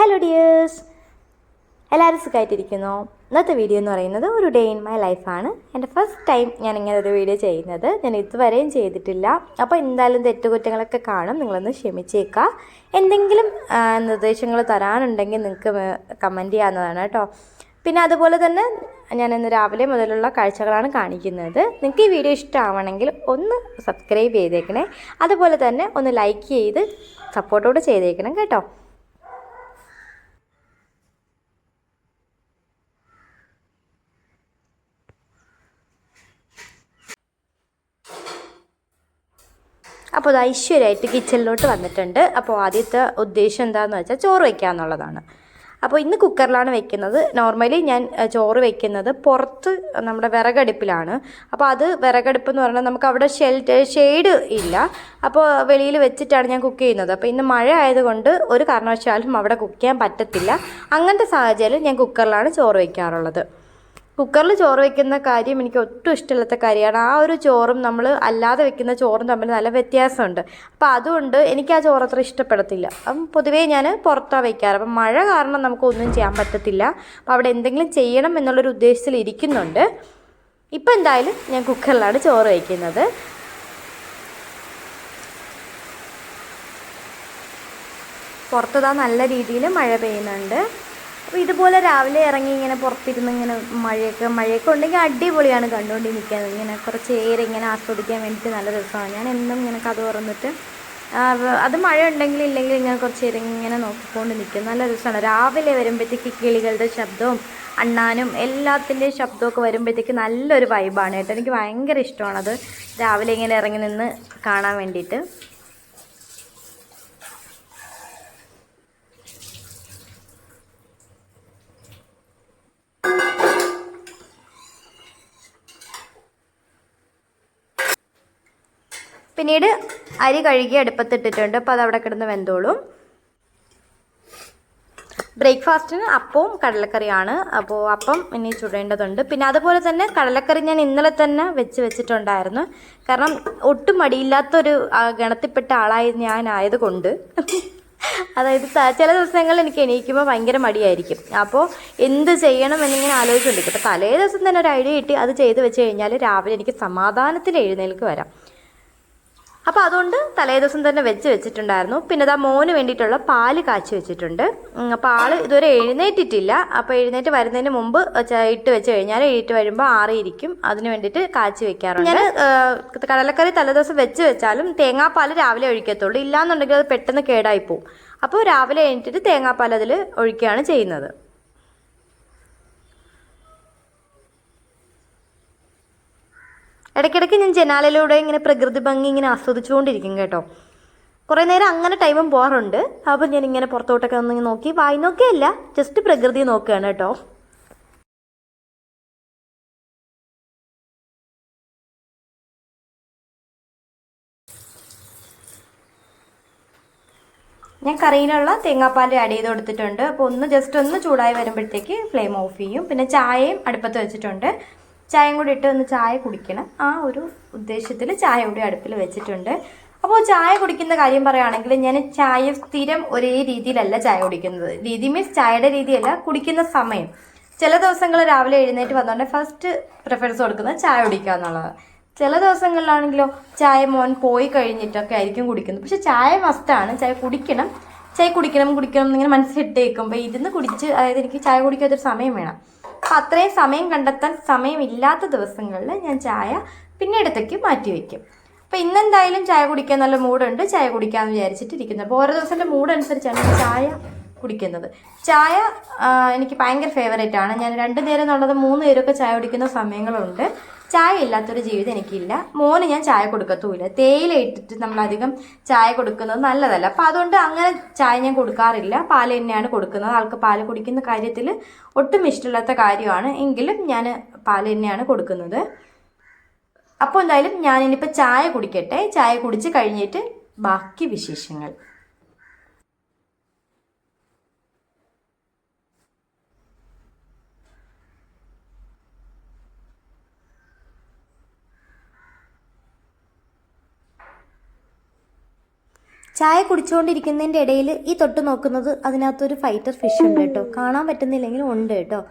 Hello dears, എല്ലാവരും സുഖമായിട്ടിരിക്കുന്നു. ഇന്നത്തെ വീഡിയോ എന്ന് പറയുന്നത് ഒരു ഡേ ഇൻ മൈ ലൈഫാണ്. എൻ്റെ ഫസ്റ്റ് ടൈം ഞാൻ ഇങ്ങനെ ഒരു വീഡിയോ ചെയ്യുന്നത്. ഞാൻ ഇതുവരെയും ചെയ്തിട്ടില്ല. അപ്പോൾ എന്തായാലും തെറ്റുകുറ്റങ്ങളൊക്കെ കാണും, നിങ്ങളൊന്ന് ക്ഷമിച്ചേക്കുക. എന്തെങ്കിലും നിർദ്ദേശങ്ങൾ തരാനുണ്ടെങ്കിൽ നിങ്ങൾക്ക് കമൻറ്റ് ചെയ്യാവുന്നതാണ് കേട്ടോ. പിന്നെ അതുപോലെ തന്നെ ഞാൻ ഇന്ന് രാവിലെ മുതലുള്ള കാഴ്ചകളാണ് കാണിക്കുന്നത്. നിങ്ങൾക്ക് ഈ വീഡിയോ ഇഷ്ടമാവണമെങ്കിൽ ഒന്ന് സബ്സ്ക്രൈബ് ചെയ്തേക്കണേ, അതുപോലെ തന്നെ ഒന്ന് ലൈക്ക് ചെയ്ത് സപ്പോർട്ടോട് ചെയ്തേക്കണം കേട്ടോ. അപ്പോൾ അത് ഐശ്വര്യമായിട്ട് കിച്ചണിലോട്ട് വന്നിട്ടുണ്ട്. അപ്പോൾ ആദ്യത്തെ ഉദ്ദേശം എന്താണെന്ന് വെച്ചാൽ ചോറ് വയ്ക്കുക എന്നുള്ളതാണ്. അപ്പോൾ ഇന്ന് കുക്കറിലാണ് വെക്കുന്നത്. നോർമലി ഞാൻ ചോറ് വയ്ക്കുന്നത് പുറത്ത് നമ്മുടെ വിറകടുപ്പിലാണ്. അപ്പോൾ അത് വിറകടുപ്പ് എന്ന് പറഞ്ഞാൽ നമുക്ക് അവിടെ ഷെയ്ഡ് ഇല്ല. അപ്പോൾ വെളിയിൽ വെച്ചിട്ടാണ് ഞാൻ കുക്ക് ചെയ്യുന്നത്. അപ്പോൾ ഇന്ന് മഴ ആയതുകൊണ്ട് ഒരു കാരണവശാലും അവിടെ കുക്ക് ചെയ്യാൻ പറ്റത്തില്ല. അങ്ങനത്തെ സാഹചര്യം ഞാൻ കുക്കറിലാണ് ചോറ് വയ്ക്കാറുള്ളത്. കുക്കറിൽ ചോറ് വയ്ക്കുന്ന കാര്യം എനിക്ക് ഒട്ടും ഇഷ്ടമില്ലാത്ത കാര്യമാണ്. ആ ഒരു ചോറും നമ്മൾ അല്ലാതെ വെക്കുന്ന ചോറും തമ്മിൽ നല്ല വ്യത്യാസമുണ്ട്. അപ്പോൾ അതുകൊണ്ട് എനിക്ക് ആ ചോറ് അത്ര ഇഷ്ടപ്പെടത്തില്ല. അപ്പം പൊതുവേ ഞാൻ പുറത്താണ് വയ്ക്കാറ്. അപ്പം മഴ കാരണം നമുക്കൊന്നും ചെയ്യാൻ പറ്റത്തില്ല. അപ്പോൾ അവിടെ എന്തെങ്കിലും ചെയ്യണം എന്നുള്ളൊരു ഉദ്ദേശത്തിൽ ഇരിക്കുന്നുണ്ട്. ഇപ്പം എന്തായാലും ഞാൻ കുക്കറിലാണ് ചോറ് വയ്ക്കുന്നത്. പുറത്തുതാ നല്ല രീതിയിൽ മഴ പെയ്യുന്നുണ്ട്. അപ്പോൾ ഇതുപോലെ രാവിലെ ഇറങ്ങി ഇങ്ങനെ പുറത്തിരുന്ന് ഇങ്ങനെ മഴയൊക്കെ ഉണ്ടെങ്കിൽ അടിപൊളിയാണ് കണ്ടുകൊണ്ടിരിക്കുന്നത്. ഇങ്ങനെ കുറച്ച് ഇങ്ങനെ ആസ്വദിക്കാൻ വേണ്ടിയിട്ട് നല്ല രസമാണ്. ഞാൻ എന്നും ഇങ്ങനെ കഥ തുറന്നിട്ട് അത് മഴ ഉണ്ടെങ്കിലും ഇല്ലെങ്കിൽ ഇങ്ങനെ കുറച്ച് ഇങ്ങനെ നോക്കിക്കൊണ്ട് നിൽക്കും. നല്ല രസമാണ്. രാവിലെ വരുമ്പോഴത്തേക്ക് കിളികളുടെ ശബ്ദവും അണ്ണാനും എല്ലാത്തിൻ്റെയും ശബ്ദമൊക്കെ വരുമ്പോഴത്തേക്ക് നല്ലൊരു വൈബാണ് കേട്ടോ. എനിക്ക് ഭയങ്കര ഇഷ്ടമാണത്, രാവിലെ ഇങ്ങനെ ഇറങ്ങി നിന്ന് കാണാൻ വേണ്ടിയിട്ട്. പിന്നീട് അരി കഴുകി അടുപ്പത്തിട്ടിട്ടുണ്ട്. അപ്പോൾ അതവിടെ കിടന്ന് വെന്തോളും. ബ്രേക്ക്ഫാസ്റ്റിന് അപ്പവും കടലക്കറിയാണ്. അപ്പോൾ അപ്പം ഇനി ചുടേണ്ടതുണ്ട്. പിന്നെ അതുപോലെ തന്നെ കടലക്കറി ഞാൻ ഇന്നലെ തന്നെ വെച്ചിട്ടുണ്ടായിരുന്നു. കാരണം ഒട്ടും മടിയില്ലാത്തൊരു ഗണത്തിൽപ്പെട്ട ആളായി ഞാൻ ആയതുകൊണ്ട് അതായത് ചില ദിവസങ്ങളിൽ എനിക്ക് എണീക്കുമ്പോൾ ഭയങ്കര മടിയായിരിക്കും. അപ്പോൾ എന്ത് ചെയ്യണം എന്നിങ്ങനെ ആലോചിച്ചുകൊണ്ടിരിക്കും. അപ്പോൾ തലേ ദിവസം തന്നെ ഒരു ഐഡിയ കിട്ടി അത് ചെയ്ത് വെച്ച് കഴിഞ്ഞാൽ രാവിലെ എനിക്ക് സമാധാനത്തിൽ എഴുന്നേൽക്ക് വരാം. അപ്പോൾ അതുകൊണ്ട് തലേ ദിവസം തന്നെ വെച്ചിട്ടുണ്ടായിരുന്നു. പിന്നെ ഇതാ മോന് വേണ്ടിയിട്ടുള്ള പാല് കാച്ചി വെച്ചിട്ടുണ്ട്. അപ്പോൾ ആൾ ഇതുവരെ എഴുന്നേറ്റിട്ടില്ല. അപ്പോൾ എഴുന്നേറ്റ് വരുന്നതിന് മുമ്പ് ഇട്ട് വെച്ച് കഴിഞ്ഞാൽ എഴുന്നേറ്റ് വരുമ്പോൾ ആറിയിരിക്കും. അതിന് വേണ്ടിയിട്ട് കാച്ചി വെക്കാറുണ്ട്. ഞാൻ കടലക്കറി തലേദിവസം വെച്ചാലും തേങ്ങാപ്പാൽ രാവിലെ ഒഴിക്കത്തുള്ളൂ. ഇല്ലാന്നുണ്ടെങ്കിൽ അത് പെട്ടെന്ന് കേടായിപ്പോവും. അപ്പോൾ രാവിലെ എഴുന്നേറ്റിട്ട് തേങ്ങാപ്പാൽ അതിൽ ഒഴിക്കുകയാണ് ചെയ്യുന്നത്. ഇടയ്ക്കിടയ്ക്ക് ഞാൻ ജനാലയിലൂടെ ഇങ്ങനെ പ്രകൃതി ഭംഗി ഇങ്ങനെ ആസ്വദിച്ചുകൊണ്ടിരിക്കും കേട്ടോ. കുറേ നേരം അങ്ങനെ ടൈമും പോകാറുണ്ട്. അപ്പോൾ ഞാനിങ്ങനെ പുറത്തോട്ടൊക്കെ ഒന്ന് നോക്കി വായി നോക്കിയല്ല, ജസ്റ്റ് പ്രകൃതി നോക്കുകയാണ് കേട്ടോ. ഞാൻ കറിയിലുള്ള തേങ്ങാപ്പാൽ ആഡ് ചെയ്ത് കൊടുത്തിട്ടുണ്ട്. അപ്പോൾ ജസ്റ്റ് ഒന്ന് ചൂടായി വരുമ്പോഴത്തേക്ക് ഫ്ലെയിം ഓഫ് ചെയ്യും. പിന്നെ ചായയും അടുപ്പത്ത് വെച്ചിട്ടുണ്ട്. ചായയും കൂടി ഇട്ട് ഒന്ന് ചായ കുടിക്കണം, ആ ഒരു ഉദ്ദേശത്തിൽ ചായ കൂടി അടുപ്പിൽ വെച്ചിട്ടുണ്ട്. അപ്പോൾ ചായ കുടിക്കുന്ന കാര്യം പറയുകയാണെങ്കിൽ ഞാൻ ചായ സ്ഥിരം ഒരേ രീതിയിലല്ല ചായ കുടിക്കുന്നത്. രീതി മീൻസ് ചായയുടെ രീതിയല്ല, കുടിക്കുന്ന സമയം. ചില ദിവസങ്ങൾ രാവിലെ എഴുന്നേറ്റ് വന്നുകൊണ്ട് ഫസ്റ്റ് പ്രിഫറൻസ് കൊടുക്കുന്നത് ചായ കുടിക്കുക എന്നുള്ളത്. ചില ദിവസങ്ങളിലാണെങ്കിലോ ചായ മോൻ പോയി കഴിഞ്ഞിട്ടൊക്കെ ആയിരിക്കും കുടിക്കുന്നത്. പക്ഷെ ചായ മസ്റ്റാണ്, ചായ കുടിക്കണം എന്നിങ്ങനെ മനസ്സിലിട്ടേക്കുമ്പോൾ ഇരുന്ന് കുടിച്ച്, അതായത് എനിക്ക് ചായ കുടിക്കാത്തൊരു സമയം വേണം. അപ്പം അത്രയും സമയം കണ്ടെത്താൻ സമയമില്ലാത്ത ദിവസങ്ങളിൽ ഞാൻ ചായ പിന്നീടത്തേക്ക് മാറ്റി വയ്ക്കും. അപ്പോൾ ഇന്നെന്തായാലും ചായ കുടിക്കാൻ നല്ല മൂടുണ്ട്, ചായ കുടിക്കാമെന്ന് വിചാരിച്ചിട്ടിരിക്കുന്നത്. അപ്പോൾ ഓരോ ദിവസത്തെ മൂഡ് അനുസരിച്ചാണ് ഞാൻ ചായ കുടിക്കുന്നത്. ചായ എനിക്ക് ഭയങ്കര ഫേവറേറ്റ് ആണ്. ഞാൻ 2 നേരം എന്നുള്ളത് 3 നേരമൊക്കെ ചായ കുടിക്കുന്ന സമയങ്ങളുണ്ട്. ചായ ഇല്ലാത്തൊരു ജീവിതം എനിക്കില്ല. മോന് ഞാൻ ചായ കൊടുക്കത്തുമില്ല. തേയില ഇട്ടിട്ട് നമ്മളധികം ചായ കൊടുക്കുന്നത് നല്ലതല്ല. അപ്പോൾ അതുകൊണ്ട് അങ്ങനെ ചായ ഞാൻ കൊടുക്കാറില്ല. പാൽ തന്നെയാണ് കൊടുക്കുന്നത്. ആൾക്ക് പാൽ കുടിക്കുന്ന കാര്യത്തിൽ ഒട്ടും ഇഷ്ടമില്ലാത്ത കാര്യമാണ്, എങ്കിലും ഞാൻ പാൽ തന്നെയാണ് കൊടുക്കുന്നത്. അപ്പോൾ എന്തായാലും ഞാനിനിപ്പോൾ ചായ കുടിക്കട്ടെ. ചായ കുടിച്ച് കഴിഞ്ഞിട്ട് ബാക്കി വിശേഷങ്ങൾ. ചായ കുടിച്ചുകൊണ്ടിരിക്കുന്നതിൻ്റെ ഇടയിൽ ഈ തൊട്ട് നോക്കുന്നത് അതിനകത്തൊരു ഫൈറ്റർ ഫിഷ് ഉണ്ട് കേട്ടോ. കാണാൻ പറ്റുന്നില്ലെങ്കിലും ഉണ്ട് കേട്ടോ.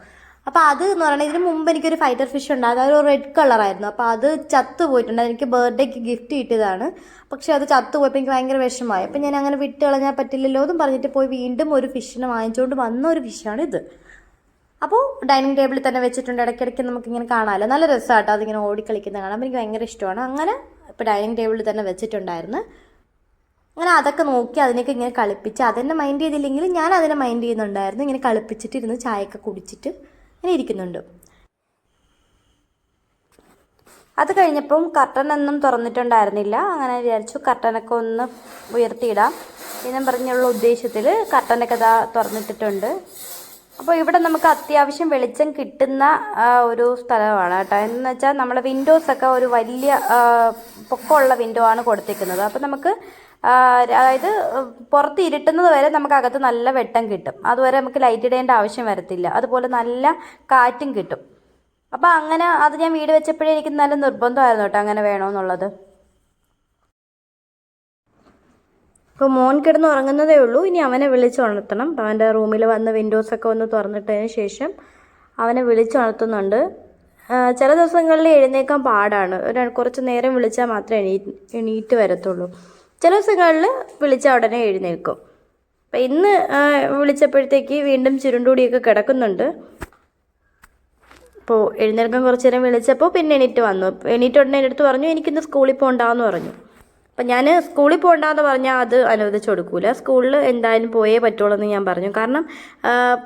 അപ്പോൾ അത് എന്ന് പറയുന്നത് ഇതിന് മുമ്പ് എനിക്കൊരു ഫൈറ്റർ ഫിഷ് ഉണ്ടായിരുന്നു. അതൊരു റെഡ് കളറായിരുന്നു. അപ്പോൾ അത് ചത്തു പോയിട്ടുണ്ട്. എനിക്ക് ബർത്ത്ഡേക്ക് ഗിഫ്റ്റ് കിട്ടിയതാണ്. പക്ഷേ അത് ചത്തു പോയപ്പോൾ എനിക്ക് ഭയങ്കര വിഷമമായി. അപ്പോൾ ഞാൻ അങ്ങനെ വിട്ട് കളഞ്ഞാൽ പറ്റില്ലല്ലോ എന്നും പറഞ്ഞിട്ട് പോയി വീണ്ടും ഒരു ഫിഷിനെ വാങ്ങിച്ചുകൊണ്ട് വന്ന ഒരു ഫിഷാണ് ഇത്. അപ്പോൾ ഡൈനിങ് ടേബിളിൽ തന്നെ വെച്ചിട്ടുണ്ട്. ഇടയ്ക്കിടയ്ക്ക് നമുക്കിങ്ങനെ കാണാമല്ലോ. നല്ല രസമാട്ടോ അതിങ്ങനെ ഓടിക്കളിക്കുന്നത് കാണാൻ. എനിക്ക് ഭയങ്കര ഇഷ്ടമാണ്. അങ്ങനെ ഇപ്പോൾ ഡൈനിങ് ടേബിളിൽ തന്നെ വെച്ചിട്ടുണ്ടായിരുന്നു. അങ്ങനെ അതൊക്കെ നോക്കി അതിനൊക്കെ ഇങ്ങനെ കളിപ്പിച്ച് അതെന്നെ മൈൻഡ് ചെയ്തില്ലെങ്കിൽ ഞാൻ അതിനെ മൈൻഡ് ചെയ്യുന്നുണ്ടായിരുന്നു. ഇങ്ങനെ കളിപ്പിച്ചിട്ടിരുന്ന് ചായയൊക്കെ കുടിച്ചിട്ട് ഇങ്ങനെ ഇരിക്കുന്നുണ്ട്. അത് കഴിഞ്ഞപ്പം കർട്ടനൊന്നും തുറന്നിട്ടുണ്ടായിരുന്നില്ല. അങ്ങനെ വിചാരിച്ചു കർട്ടനൊക്കെ ഒന്ന് ഉയർത്തിയിടാം എന്നും പറഞ്ഞുള്ള ഉദ്ദേശത്തിൽ കർട്ടനൊക്കെ തുറന്നിട്ടിട്ടുണ്ട്. അപ്പോൾ ഇവിടെ നമുക്ക് അത്യാവശ്യം വെളിച്ചം കിട്ടുന്ന ഒരു സ്ഥലമാണ് കേട്ടോ. എന്ന് വെച്ചാൽ നമ്മളെ വിൻഡോസൊക്കെ ഒരു വലിയ പൊക്കമുള്ള വിൻഡോ ആണ് കൊടുത്തിരിക്കുന്നത്. അപ്പോൾ നമുക്ക് അതായത് പുറത്ത് ഇരുട്ടുന്നത് വരെ നമുക്ക് അകത്ത് നല്ല വെട്ടം കിട്ടും. അതുവരെ നമുക്ക് ലൈറ്റ് ഇടേണ്ട ആവശ്യം വരത്തില്ല. അതുപോലെ നല്ല കാറ്റും കിട്ടും. അപ്പോൾ അങ്ങനെ അത് ഞാൻ വീട് വെച്ചപ്പോഴേ എനിക്ക് നല്ല നിർബന്ധമായിരുന്നു കേട്ടോ അങ്ങനെ വേണമെന്നുള്ളത്. ഇപ്പോൾ മോൻ കിടന്ന് ഉറങ്ങുന്നതേ ഉള്ളൂ. ഇനി അവനെ വിളിച്ചുണർത്തണം. അവൻ്റെ റൂമിൽ വന്ന് വിൻഡോസൊക്കെ ഒന്ന് തുറന്നിട്ടതിന് ശേഷം അവനെ വിളിച്ചുണർത്തുന്നുണ്ട്. ചില ദിവസങ്ങളിൽ എഴുന്നേക്കാൻ പാടാണ്. കുറച്ച് നേരം വിളിച്ചാൽ മാത്രമേ എണീറ്റ് വരത്തുള്ളൂ. ചില ദിവസങ്ങളിൽ വിളിച്ചാൽ ഉടനെ എഴുന്നേൽക്കും. അപ്പം ഇന്ന് വിളിച്ചപ്പോഴത്തേക്ക് വീണ്ടും ചുരുണ്ടുകൂടിയൊക്കെ കിടക്കുന്നുണ്ട്. അപ്പോൾ എഴുന്നേൽക്കാൻ കുറച്ച് നേരം വിളിച്ചപ്പോൾ പിന്നെ എണീറ്റ് വന്നു. എണീറ്റ് ഉടനെ എൻ്റെ അടുത്ത് പറഞ്ഞു എനിക്കിന്ന് സ്കൂളിൽ പോകണ്ടെന്ന് പറഞ്ഞു. അപ്പം ഞാൻ സ്കൂളിൽ പോകണ്ടെന്ന് പറഞ്ഞാൽ അത് അനുവദിച്ചു കൊടുക്കൂല. സ്കൂളിൽ എന്തായാലും പോയേ പറ്റുള്ളൂ എന്ന് ഞാൻ പറഞ്ഞു. കാരണം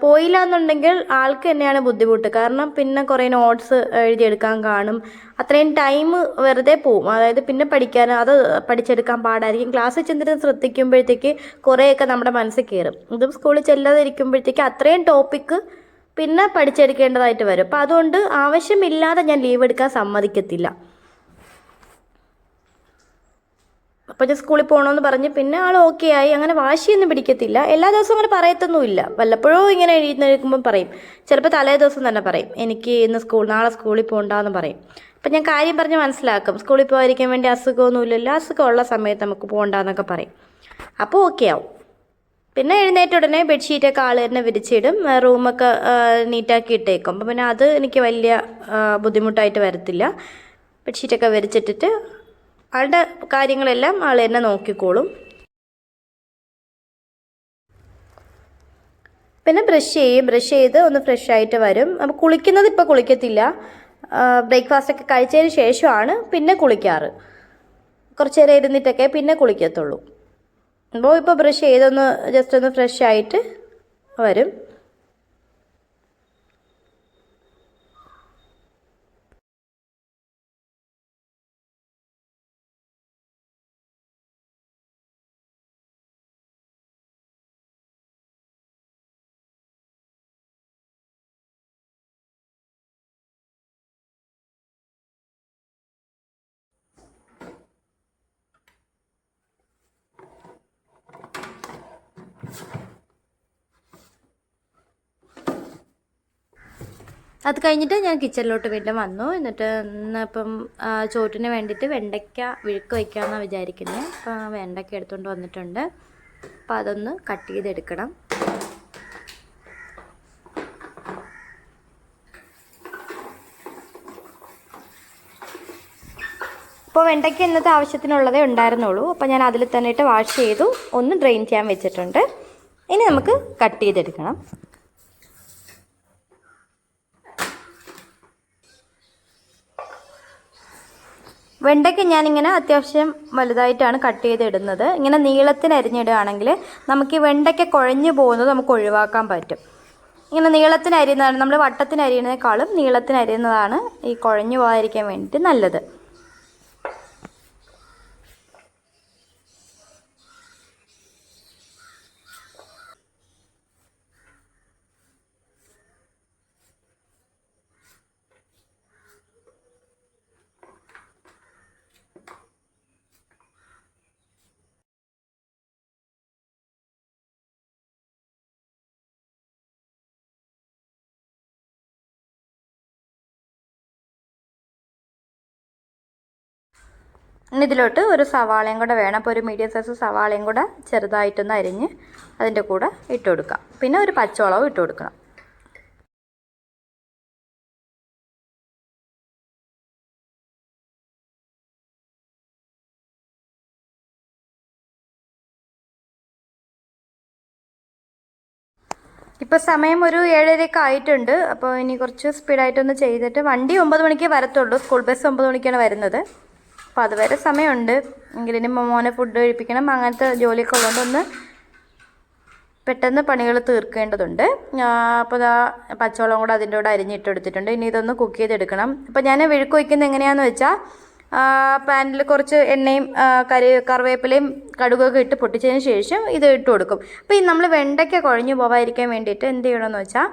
പോയില്ല എന്നുണ്ടെങ്കിൽ ആൾക്ക് തന്നെയാണ് ബുദ്ധിമുട്ട്. കാരണം പിന്നെ കുറേ നോട്ട്സ് എഴുതിയെടുക്കാൻ കാണും. അത്രയും ടൈം വെറുതെ പോവും. അതായത് പിന്നെ പഠിക്കാൻ അത് പഠിച്ചെടുക്കാൻ പാടായിരിക്കും. ക്ലാസ്സിൽ ചെന്നിട്ട് ശ്രദ്ധിക്കുമ്പോഴത്തേക്ക് കുറേയൊക്കെ നമ്മുടെ മനസ്സിൽ കയറും. ഇതും സ്കൂളിൽ ചെല്ലാതെ ഇരിക്കുമ്പോഴത്തേക്ക് അത്രയും ടോപ്പിക്ക് പിന്നെ പഠിച്ചെടുക്കേണ്ടതായിട്ട് വരും. അപ്പോൾ അതുകൊണ്ട് ആവശ്യമില്ലാതെ ഞാൻ ലീവ് എടുക്കാൻ സമ്മതിക്കത്തില്ല. അപ്പോൾ ഞാൻ സ്കൂളിൽ പോകണമെന്ന് പറഞ്ഞ് പിന്നെ ആൾ ഓക്കെ ആയി. അങ്ങനെ വാശിയൊന്നും പിടിക്കത്തില്ല. എല്ലാ ദിവസവും അങ്ങനെ പറയത്തൊന്നുമില്ല. വല്ലപ്പോഴും ഇങ്ങനെ എഴുന്നേൽക്കുമ്പം പറയും. ചിലപ്പോൾ തലേ ദിവസം തന്നെ പറയും എനിക്ക് നാളെ സ്കൂളിൽ പോകണ്ടെന്ന് പറയും. അപ്പം ഞാൻ കാര്യം പറഞ്ഞ് മനസ്സിലാക്കും. സ്കൂളിൽ പോകാതിരിക്കാൻ വേണ്ടി അസുഖമൊന്നുമില്ലല്ലോ, അസുഖമുള്ള സമയത്ത് നമുക്ക് പോകണ്ടെന്നൊക്കെ പറയും. അപ്പോൾ ഓക്കെ ആവും. പിന്നെ എഴുന്നേറ്റ ഉടനെ ബെഡ്ഷീറ്റൊക്കെ ആൾ തന്നെ വിരിച്ചിടും. റൂമൊക്കെ നീറ്റാക്കി ഇട്ടേക്കും. അപ്പം പിന്നെ അത് എനിക്ക് വലിയ ബുദ്ധിമുട്ടായിട്ട് വരത്തില്ല. ബെഡ്ഷീറ്റൊക്കെ വിരിച്ചിട്ടിട്ട് ആളുടെ കാര്യങ്ങളെല്ലാം ആൾ തന്നെ നോക്കിക്കോളും. പിന്നെ ബ്രഷ് ചെയ്ത് ഒന്ന് ഫ്രഷ് ആയിട്ട് വരും. അപ്പോൾ കുളിക്കുന്നത് ഇപ്പോൾ കുളിക്കത്തില്ല. ബ്രേക്ക്ഫാസ്റ്റൊക്കെ കഴിച്ചതിന് ശേഷമാണ് പിന്നെ കുളിക്കാറ്. കുറച്ച് നേരം ഇരുന്നിട്ടൊക്കെ പിന്നെ കുളിക്കത്തുള്ളൂ. അപ്പോൾ ഇപ്പോൾ ബ്രഷ് ചെയ്തൊന്ന് ജസ്റ്റ് ഒന്ന് ഫ്രഷ് ആയിട്ട് വരും. അത് കഴിഞ്ഞിട്ട് ഞാൻ കിച്ചണിലോട്ട് വീണ്ടും വന്നു. എന്നിട്ട് ഇന്നിപ്പം ചോറ്റിന് വേണ്ടിയിട്ട് വെണ്ടയ്ക്ക വിഴുക്ക് വയ്ക്കാമെന്നാണ് വിചാരിക്കുന്നത്. അപ്പോൾ വെണ്ടയ്ക്ക എടുത്തുകൊണ്ട് വന്നിട്ടുണ്ട്. അപ്പോൾ അതൊന്ന് കട്ട് ചെയ്തെടുക്കണം. അപ്പോൾ വെണ്ടയ്ക്ക ഇന്നത്തെ ആവശ്യത്തിനുള്ളതേ ഉണ്ടായിരുന്നുള്ളൂ. അപ്പോൾ ഞാൻ അതിൽ തന്നെ ഇട്ട് വാഷ് ചെയ്തു, ഒന്ന് ഡ്രെയിൻ ചെയ്യാൻ വെച്ചിട്ടുണ്ട്. ഇനി നമുക്ക് കട്ട് ചെയ്തെടുക്കണം. വെണ്ടയ്ക്ക് ഞാനിങ്ങനെ അത്യാവശ്യം വലുതായിട്ടാണ് കട്ട് ചെയ്തിടുന്നത്. ഇങ്ങനെ നീളത്തിന് അരിഞ്ഞിടുകയാണെങ്കിൽ നമുക്ക് ഈ വെണ്ടയ്ക്ക കുഴഞ്ഞു പോകുന്നത് നമുക്ക് ഒഴിവാക്കാൻ പറ്റും. ഇങ്ങനെ നീളത്തിന് അരിയുന്നതാണ്, നമ്മൾ വട്ടത്തിന് അരിയുന്നതിനേക്കാളും നീളത്തിന് അരിയുന്നതാണ് ഈ കുഴഞ്ഞു പോകാതിരിക്കാൻ വേണ്ടിയിട്ട് നല്ലത്. ഇനി ഇതിലോട്ട് ഒരു സവാളയും കൂടെ വേണം. അപ്പോൾ ഒരു മീഡിയം സൈസ് സവാളയും കൂടെ ചെറുതായിട്ടൊന്ന് അരിഞ്ഞ് അതിൻ്റെ കൂടെ ഇട്ട് കൊടുക്കാം. പിന്നെ ഒരു പച്ചമുളകും ഇട്ട് കൊടുക്കണം. ഇപ്പോൾ സമയം ഒരു 7:30 ആയിട്ടുണ്ട്. അപ്പോൾ ഇനി കുറച്ച് സ്പീഡായിട്ടൊന്ന് ചെയ്തിട്ട്, വണ്ടി 9 മണിക്ക് വരത്തുള്ളൂ, സ്കൂൾ ബസ് 9 മണിക്കാണ് വരുന്നത്. അപ്പോൾ അതുവരെ സമയമുണ്ട്. എങ്കിലിനി മോനെ ഫുഡ് കഴിപ്പിക്കണം, അങ്ങനത്തെ ജോലിയൊക്കെ ഉള്ളതുകൊണ്ട് ഒന്ന് പെട്ടെന്ന് പണികൾ തീർക്കേണ്ടതുണ്ട്. അപ്പോൾ ഇതാ പച്ചവെള്ളം കൂടെ അതിൻ്റെ കൂടെ അരിഞ്ഞിട്ടെടുത്തിട്ടുണ്ട്. ഇനി ഇതൊന്ന് കുക്ക് ചെയ്തെടുക്കണം. അപ്പോൾ ഞാൻ വിഴുക്ക് വയ്ക്കുന്നത് എങ്ങനെയാണെന്ന് വെച്ചാൽ, പാനിൽ കുറച്ച് എണ്ണയും കറിവേപ്പിലയും കടുകൊക്കെ ഇട്ട് പൊട്ടിച്ചതിന് ശേഷം ഇത് ഇട്ട് കൊടുക്കും. അപ്പോൾ ഈ നമ്മൾ വെണ്ടയ്ക്ക കുഴഞ്ഞു പോകാതിരിക്കാൻ വേണ്ടിയിട്ട് എന്ത് ചെയ്യണമെന്ന് വെച്ചാൽ,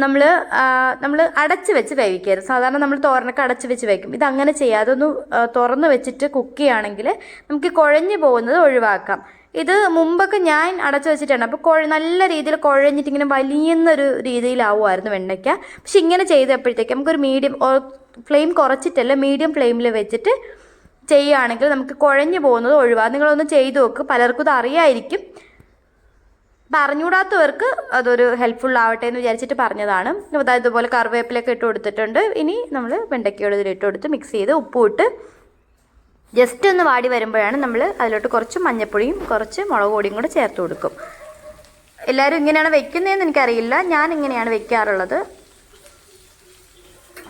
നമ്മൾ അടച്ച് വെച്ച് വേവിക്കരുത്. സാധാരണ നമ്മൾ തോരനൊക്കെ അടച്ച് വെച്ച് വയ്ക്കും. ഇതങ്ങനെ ചെയ്യാതെ ഒന്ന് തുറന്ന് വെച്ചിട്ട് കുക്ക് ചെയ്യുകയാണെങ്കിൽ നമുക്ക് കുഴഞ്ഞു പോകുന്നത് ഒഴിവാക്കാം. ഇത് മുമ്പൊക്കെ ഞാൻ അടച്ചു വെച്ചിട്ടാണ്. അപ്പോൾ നല്ല രീതിയിൽ കുഴഞ്ഞിട്ട് ഇങ്ങനെ വലിയുന്നൊരു രീതിയിലാവുമായിരുന്നു വെണ്ടയ്ക്ക. പക്ഷെ ഇങ്ങനെ ചെയ്തപ്പോഴത്തേക്ക് നമുക്കൊരു മീഡിയം ഫ്ലെയിം കുറച്ചിട്ടല്ല, മീഡിയം ഫ്ലെയിമിൽ വെച്ചിട്ട് ചെയ്യുകയാണെങ്കിൽ നമുക്ക് കുഴഞ്ഞു പോകുന്നത് ഒഴിവാകും. നിങ്ങളൊന്ന് ചെയ്ത് നോക്ക്. പലർക്കും ഇത് അറിയായിരിക്കും. പറഞ്ഞുകൂടാത്തവർക്ക് അതൊരു ഹെൽപ്ഫുൾ ആവട്ടെ എന്ന് വിചാരിച്ചിട്ട് പറഞ്ഞതാണ്. അതായത് ഇതുപോലെ കറിവേപ്പിലൊക്കെ ഇട്ട് കൊടുത്തിട്ടുണ്ട്. ഇനി നമ്മൾ വെണ്ടയ്ക്കയോട് ഇതിലിട്ട് കൊടുത്ത് മിക്സ് ചെയ്ത് ഉപ്പും ഇട്ട് ജസ്റ്റ് ഒന്ന് വാടി വരുമ്പോഴാണ് നമ്മൾ അതിലോട്ട് കുറച്ച് മഞ്ഞൾപ്പൊടിയും കുറച്ച് മുളക് പൊടിയും കൂടെ ചേർത്ത് കൊടുക്കും. എല്ലാവരും ഇങ്ങനെയാണ് വെക്കുന്നതെന്ന് എനിക്കറിയില്ല. ഞാൻ ഇങ്ങനെയാണ് വെക്കാറുള്ളത്.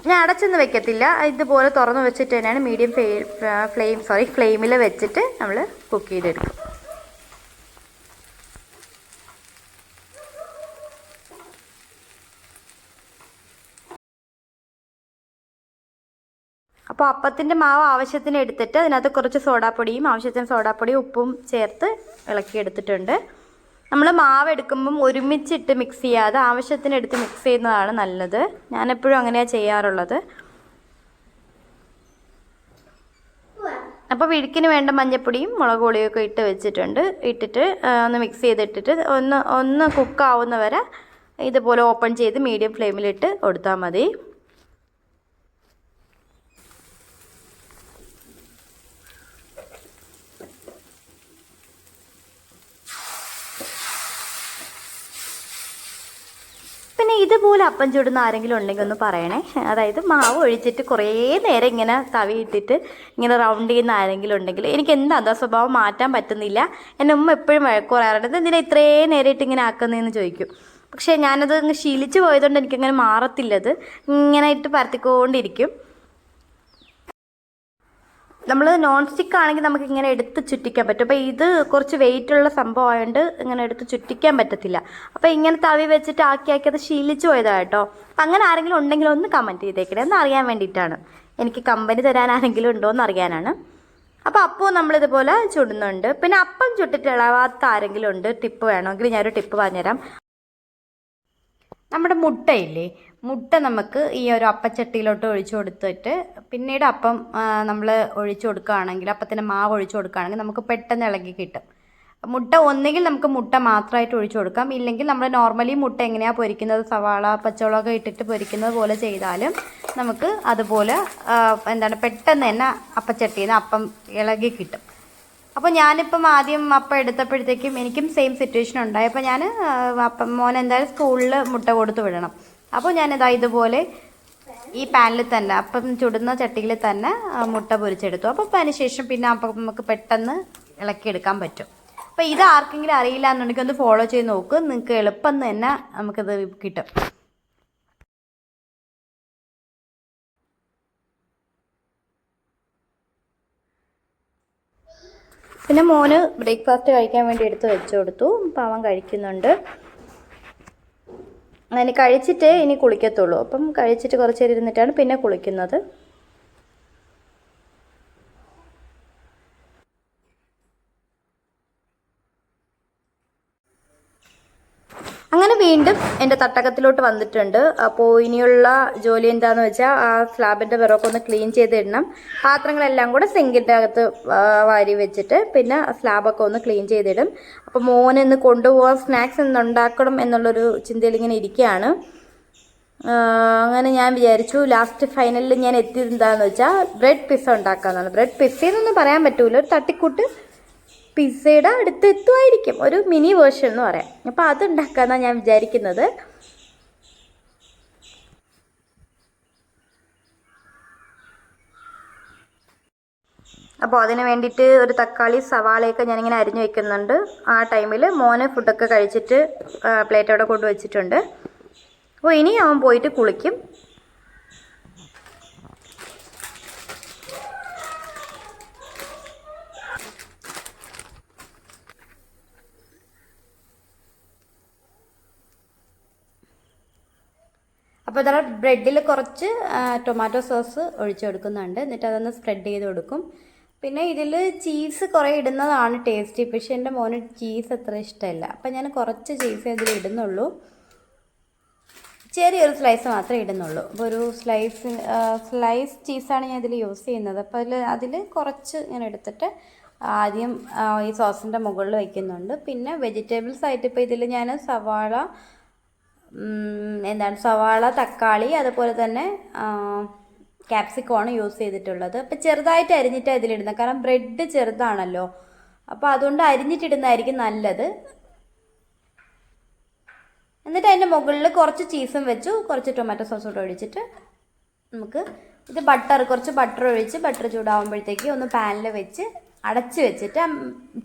ഞാൻ അടച്ചൊന്നും വെക്കത്തില്ല. ഇതുപോലെ തുറന്ന് വെച്ചിട്ട് തന്നെയാണ് മീഡിയം ഫ്ലെയിമിൽ വെച്ചിട്ട് നമ്മൾ കുക്ക് ചെയ്തെടുക്കും. അപ്പോൾ അപ്പത്തിൻ്റെ മാവ് ആവശ്യത്തിന് എടുത്തിട്ട് അതിനകത്ത് കുറച്ച് സോഡാപ്പൊടിയും ആവശ്യത്തിന് സോഡാപ്പൊടിയും ഉപ്പും ചേർത്ത് ഇളക്കിയെടുത്തിട്ടുണ്ട്. നമ്മൾ മാവ് എടുക്കുമ്പം ഒരുമിച്ചിട്ട് മിക്സ് ചെയ്യാതെ ആവശ്യത്തിന് എടുത്ത് മിക്സ് ചെയ്യുന്നതാണ് നല്ലത്. ഞാനെപ്പോഴും അങ്ങനെയാണ് ചെയ്യാറുള്ളത്. അപ്പോൾ വിഴുക്കിന് വേണ്ട മഞ്ഞൾപ്പൊടിയും മുളക് പൊടിയും ഒക്കെ ഇട്ട് വെച്ചിട്ടുണ്ട്. ഇട്ടിട്ട് ഒന്ന് മിക്സ് ചെയ്തിട്ടിട്ട് ഒന്ന് കുക്കാവുന്ന വരെ ഇതുപോലെ ഓപ്പൺ ചെയ്ത് മീഡിയം ഫ്ലെയിമിലിട്ട് കൊടുത്താൽ മതി. പിന്നെ ഇതുപോലെ അപ്പം ചുടുന്ന ആരെങ്കിലും ഉണ്ടെങ്കിൽ ഒന്ന് പറയണേ. അതായത് മാവ് ഒഴിച്ചിട്ട് കുറേ നേരം ഇങ്ങനെ തവിയിട്ടിട്ട് ഇങ്ങനെ റൗണ്ട് ചെയ്യുന്ന ആരെങ്കിലും ഉണ്ടെങ്കിൽ, എനിക്ക് എന്താ സ്വഭാവം മാറ്റാൻ പറ്റുന്നില്ല. എൻ്റെ ഉമ്മ എപ്പോഴും വഴക്ക് പറയാറുണ്ട്, എന്തിനാ ഇത്രയും നേരിട്ട് ഇങ്ങനെ ആക്കുന്നതെന്ന് ചോദിക്കും. പക്ഷേ ഞാനത് ശീലിച്ച് പോയതുകൊണ്ട് എനിക്കങ്ങനെ മാറത്തില്ലത്. ഇങ്ങനെ ഇട്ട് പരത്തിക്കൊണ്ടിരിക്കും. നമ്മൾ നോൺ സ്റ്റിക്ക് ആണെങ്കിൽ നമുക്ക് ഇങ്ങനെ എടുത്ത് ചുറ്റിക്കാൻ പറ്റും. അപ്പോൾ ഇത് കുറച്ച് വെയിറ്റുള്ള സംഭവം ആയതുകൊണ്ട് ഇങ്ങനെ എടുത്ത് ചുറ്റിക്കാൻ പറ്റത്തില്ല. അപ്പോൾ ഇങ്ങനെ തവി വെച്ചിട്ട് ആക്കി അത് ശീലിച്ച് പോയതാണ് കേട്ടോ. അപ്പം അങ്ങനെ ആരെങ്കിലും ഉണ്ടെങ്കിൽ ഒന്ന് കമൻറ്റ് ചെയ്തേക്കണേ, ഒന്ന് അറിയാൻ വേണ്ടിയിട്ടാണ്. എനിക്ക് കമ്പനി തരാൻ ആരെങ്കിലും ഉണ്ടോ എന്ന് അറിയാനാണ്. അപ്പോൾ നമ്മളിതുപോലെ ചുടുന്നുണ്ട്. പിന്നെ അപ്പം ചുട്ടിട്ട് ഇളവാത്ത ആരെങ്കിലും ഉണ്ട്, ടിപ്പ് വേണമെങ്കിൽ ഞാനൊരു ടിപ്പ് പറഞ്ഞുതരാം. നമ്മുടെ മുട്ടയില്ലേ, മുട്ട നമുക്ക് ഈ ഒരു അപ്പച്ചട്ടിയിലോട്ട് ഒഴിച്ചു കൊടുത്തിട്ട് പിന്നീട് അപ്പം നമ്മൾ ഒഴിച്ചു കൊടുക്കുകയാണെങ്കിൽ, അപ്പത്തിൻ്റെ മാവ് ഒഴിച്ചു കൊടുക്കുകയാണെങ്കിൽ നമുക്ക് പെട്ടെന്ന് ഇളകി കിട്ടും. മുട്ട ഒന്നുകിൽ നമുക്ക് മുട്ട മാത്രമായിട്ട് ഒഴിച്ചു കൊടുക്കാം, ഇല്ലെങ്കിൽ നമ്മൾ നോർമലി മുട്ട എങ്ങനെയാണ് പൊരിക്കുന്നത്, സവാള പച്ചമുളക് ഇട്ടിട്ട് പൊരിക്കുന്നത് പോലെ ചെയ്താലും നമുക്ക് അതുപോലെ പെട്ടെന്ന് തന്നെ അപ്പച്ചട്ടിയിൽ നിന്ന് അപ്പം ഇളകി കിട്ടും. അപ്പോൾ ഞാനിപ്പം ആദ്യം അപ്പം എടുത്തപ്പോഴത്തേക്കും എനിക്കും സെയിം സിറ്റുവേഷൻ ഉണ്ടായി. അപ്പോൾ ഞാൻ അപ്പം മോൻ എന്തായാലും സ്കൂളിൽ മുട്ട കൊടുത്ത് വിടണം. അപ്പോൾ ഞാനിതാ ഇതുപോലെ ഈ പാനിൽ തന്നെ അപ്പം ചുടുന്ന ചട്ടിയിൽ തന്നെ മുട്ട പൊരിച്ചെടുത്തു. അപ്പോൾ അതിനുശേഷം പിന്നെ അപ്പം നമുക്ക് പെട്ടെന്ന് ഇളക്കിയെടുക്കാൻ പറ്റും. അപ്പോൾ ഇത് ആർക്കെങ്കിലും അറിയില്ല എന്നുണ്ടെങ്കിൽ ഒന്ന് ഫോളോ ചെയ്ത് നോക്ക്, നിങ്ങൾക്ക് എളുപ്പം തന്നെ നമുക്കിത് കിട്ടും. പിന്നെ മോന് ബ്രേക്ക്ഫാസ്റ്റ് കഴിക്കാൻ വേണ്ടി എടുത്ത് വെച്ച് കൊടുത്തു. അപ്പം അവൻ കഴിക്കുന്നുണ്ട്. അതിന് കഴിച്ചിട്ടേ ഇനി കുളിക്കത്തുള്ളൂ. അപ്പം കഴിച്ചിട്ട് കുറച്ച് നേരം ഇരുന്നിട്ടാണ് പിന്നെ കുളിക്കുന്നത്. അങ്ങനെ വീണ്ടും എൻ്റെ തട്ടകത്തിലോട്ട് വന്നിട്ടുണ്ട്. അപ്പോൾ ഇനിയുള്ള ജോലി എന്താണെന്ന് വെച്ചാൽ ആ സ്ലാബിൻ്റെ വിറകൊക്കെ ഒന്ന് ക്ലീൻ ചെയ്തിടണം. പാത്രങ്ങളെല്ലാം കൂടെ സിങ്കിൻ്റെ അകത്ത് വാരി വെച്ചിട്ട് പിന്നെ സ്ലാബൊക്കെ ഒന്ന് ക്ലീൻ ചെയ്തിടും. അപ്പോൾ മോനൊന്ന് കൊണ്ടുപോകാൻ സ്നാക്സ് ഒന്ന് ഉണ്ടാക്കണം എന്നുള്ളൊരു ചിന്തയിൽ ഇങ്ങനെ ഇരിക്കുകയാണ്. അങ്ങനെ ഞാൻ വിചാരിച്ചു ലാസ്റ്റ് ഫൈനലിൽ ഞാൻ എത്തിയത് എന്താണെന്ന് വെച്ചാൽ ബ്രെഡ് പിസ്സ ഉണ്ടാക്കാമെന്നാണ്. ബ്രെഡ് പിസ്സയെന്നൊന്നും പറയാൻ പറ്റൂല, ഒരു തട്ടിക്കൂട്ട് പിസ്സയുടെ അടുത്ത് എത്തുമായിരിക്കും, ഒരു മിനി വേർഷൻ എന്ന് പറയാം. അപ്പോൾ അത് ഉണ്ടാക്കാമെന്നാണ് ഞാൻ വിചാരിക്കുന്നത്. അപ്പോൾ അതിന് വേണ്ടിയിട്ട് ഒരു തക്കാളി സവാളയൊക്കെ ഞാനിങ്ങനെ അരിഞ്ഞു വെക്കുന്നുണ്ട്. ആ ടൈമിൽ മോന് ഫുഡൊക്കെ കഴിച്ചിട്ട് പ്ലേറ്റ് അവിടെ കൊണ്ടുവച്ചിട്ടുണ്ട്. അപ്പോൾ ഇനി അവൻ പോയിട്ട് കുളിക്കും. അപ്പോൾ ഇതാ ബ്രെഡിൽ കുറച്ച് ടൊമാറ്റോ സോസ് ഒഴിച്ചു കൊടുക്കുന്നുണ്ട്. എന്നിട്ട് അതൊന്ന് സ്പ്രെഡ് ചെയ്ത് കൊടുക്കും. പിന്നെ ഇതിൽ ചീസ് കുറേ ഇടുന്നതാണ് ടേസ്റ്റി, പക്ഷേ എൻ്റെ മോന് ചീസ് അത്ര ഇഷ്ടമല്ല. അപ്പം ഞാൻ കുറച്ച് ചീസ് ഇതിൽ ഇടുന്നുള്ളൂ, ചെറിയൊരു സ്ലൈസ് മാത്രമേ ഇടുന്നുള്ളൂ. അപ്പോൾ ഒരു സ്ലൈസ് ചീസാണ് ഞാൻ ഇതിൽ യൂസ് ചെയ്യുന്നത്. അപ്പോൾ അതിൽ കുറച്ച് ഞാൻ എടുത്തിട്ട് ആദ്യം ഈ സോസിൻ്റെ മുകളിൽ വയ്ക്കുന്നുണ്ട്. പിന്നെ വെജിറ്റബിൾസ് ആയിട്ട് ഇപ്പോൾ ഇതിൽ ഞാൻ സവാള, തക്കാളി, അതുപോലെ തന്നെ ക്യാപ്സിക്കമാണ് യൂസ് ചെയ്തിട്ടുള്ളത്. അപ്പോൾ ചെറുതായിട്ട് അരിഞ്ഞിട്ട് ഇതിലിടുന്നത്, കാരണം ബ്രെഡ് ചെറുതാണല്ലോ, അപ്പോൾ അതുകൊണ്ട് അരിഞ്ഞിട്ടിടുന്നതായിരിക്കും നല്ലത്. എന്നിട്ട് അതിൻ്റെ മുകളിൽ കുറച്ച് ചീസും വെച്ചു, കുറച്ച് ടൊമാറ്റോ സോസ് കൂടെ ഒഴിച്ചിട്ട് നമുക്ക് ഇത് കുറച്ച് ബട്ടർ ഒഴിച്ച് ബട്ടർ ചൂടാകുമ്പോഴത്തേക്ക് ഒന്ന് പാനിൽ വെച്ച് അടച്ച് വെച്ചിട്ട്